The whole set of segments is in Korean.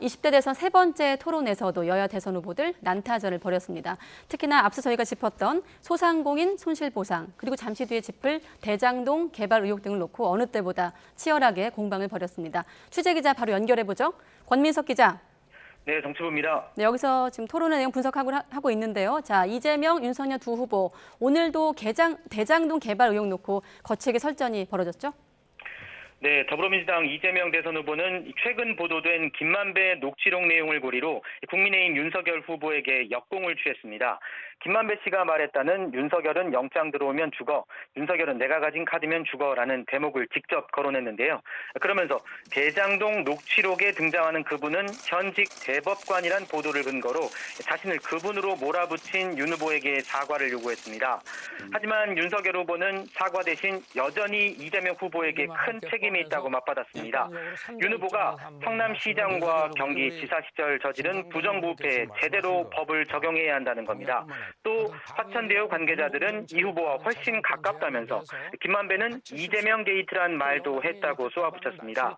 20대 대선 세 번째 토론에서도 여야 대선 후보들 난타전을 벌였습니다. 특히나 앞서 저희가 짚었던 소상공인 손실보상, 그리고 잠시 뒤에 짚을 대장동 개발 의혹 등을 놓고 어느 때보다 치열하게 공방을 벌였습니다. 취재기자 바로 연결해보죠. 권민석 기자. 네, 정치부입니다. 네, 여기서 지금 토론의 내용 분석하고 있는데요. 자, 이재명, 윤석열 두 후보, 오늘도 대장동 개발 의혹 놓고 거칠게 설전이 벌어졌죠? 네, 더불어민주당 이재명 대선 후보는 최근 보도된 김만배 녹취록 내용을 고리로 국민의힘 윤석열 후보에게 역공을 취했습니다. 김만배 씨가 말했다는 "윤석열은 영장 들어오면 죽어, 윤석열은 내가 가진 카드면 죽어라는 대목을 직접 거론했는데요. 그러면서 대장동 녹취록에 등장하는 그분은 현직 대법관이란 보도를 근거로 자신을 그분으로 몰아붙인 윤 후보에게 사과를 요구했습니다. 하지만 윤석열 후보는 사과 대신 여전히 이재명 후보에게 큰 책임이 있다고 맞받았습니다. 윤 후보가 성남시장과 경기지사 시절 저지른 부정부패에 제대로 법을 적용해야 한다는 겁니다. 또 화천대유 관계자들은 이 후보와 훨씬 가깝다면서 김만배는 이재명 게이트란 말도 했다고 쏘아붙였습니다.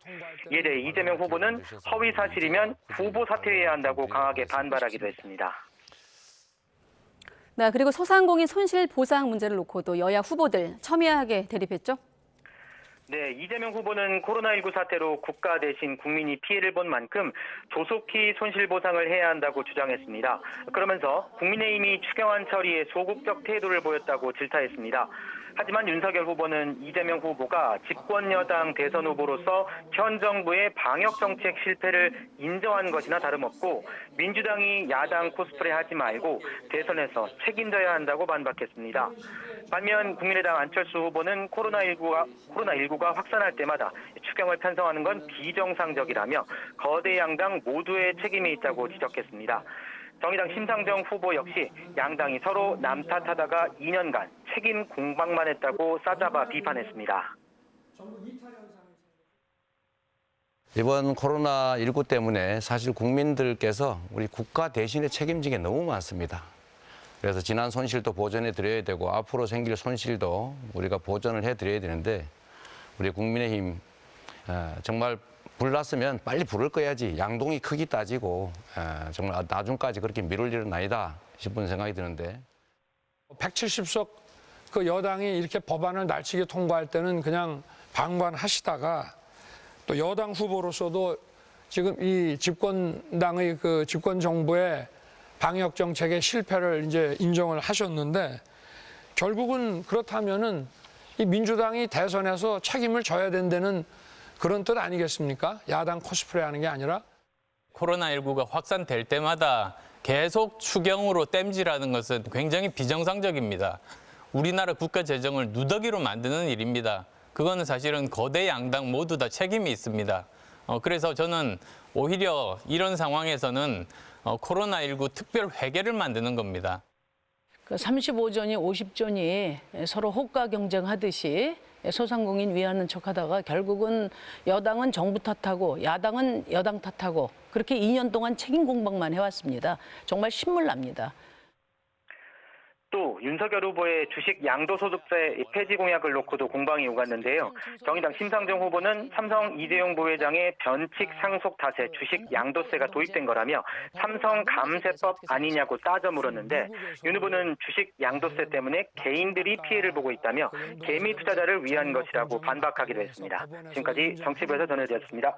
이에 대해 이재명 후보는 허위 사실이면 후보 사퇴해야 한다고 강하게 반발하기도 했습니다. 네, 그리고 소상공인 손실보상 문제를 놓고도 여야 후보들 첨예하게 대립했죠? 네, 이재명 후보는 코로나19 사태로 국가 대신 국민이 피해를 본 만큼 조속히 손실보상을 해야 한다고 주장했습니다. 그러면서 국민의힘이 추경안 처리에 소극적 태도를 보였다고 질타했습니다. 하지만 윤석열 후보는 이재명 후보가 집권여당 대선 후보로서 현 정부의 방역정책 실패를 인정한 것이나 다름없고 민주당이 야당 코스프레 하지 말고 대선에서 책임져야 한다고 반박했습니다. 반면 국민의당 안철수 후보는 코로나19가 확산할 때마다 추경을 편성하는 건 비정상적이라며 거대 양당 모두의 책임이 있다고 지적했습니다. 정의당 심상정 후보 역시 양당이 서로 남 탓하다가 2년간 책임 공방만 했다고 싸잡아 비판했습니다. 이번 코로나19 때문에 사실 국민들께서 우리 국가 대신에 책임진 게 너무 많습니다. 그래서 지난 손실도 보전해 드려야 되고 앞으로 생길 손실도 우리가 보전을 해 드려야 되는데 우리 국민의힘 정말 불 났으면 빨리 불을 꺼야지 양동이 크기 따지고 정말 나중까지 그렇게 미룰 일은 아니다 싶은 생각이 드는데 170석 그 여당이 이렇게 법안을 날치게 통과할 때는 그냥 방관하시다가 또 여당 후보로서도 지금 이 집권당의 그 집권 정부의 방역 정책의 실패를 이제 인정을 하셨는데 결국은 그렇다면은 이 민주당이 대선에서 책임을 져야 된다는 그런 뜻 아니겠습니까? 야당 코스프레 하는 게 아니라. 코로나19가 확산될 때마다 계속 추경으로 땜질하는 것은 굉장히 비정상적입니다. 우리나라 국가 재정을 누더기로 만드는 일입니다. 그거는 사실은 거대 양당 모두 다 책임이 있습니다. 그래서 저는 오히려 이런 상황에서는 코로나19 특별 회계를 만드는 겁니다. 35조니 50조니 서로 호가 경쟁하듯이 소상공인 위하는 척하다가 결국은 여당은 정부 탓하고 야당은 여당 탓하고 그렇게 2년 동안 책임 공방만 해왔습니다. 정말 신물납니다. 또 윤석열 후보의 주식 양도소득세 폐지 공약을 놓고도 공방이 오갔는데요. 정의당 심상정 후보는 삼성 이재용 부회장의 변칙 상속 탓에 주식 양도세가 도입된 거라며 삼성 감세법 아니냐고 따져 물었는데 윤 후보는 주식 양도세 때문에 개인들이 피해를 보고 있다며 개미 투자자를 위한 것이라고 반박하기도 했습니다. 지금까지 정치부에서 전해드렸습니다.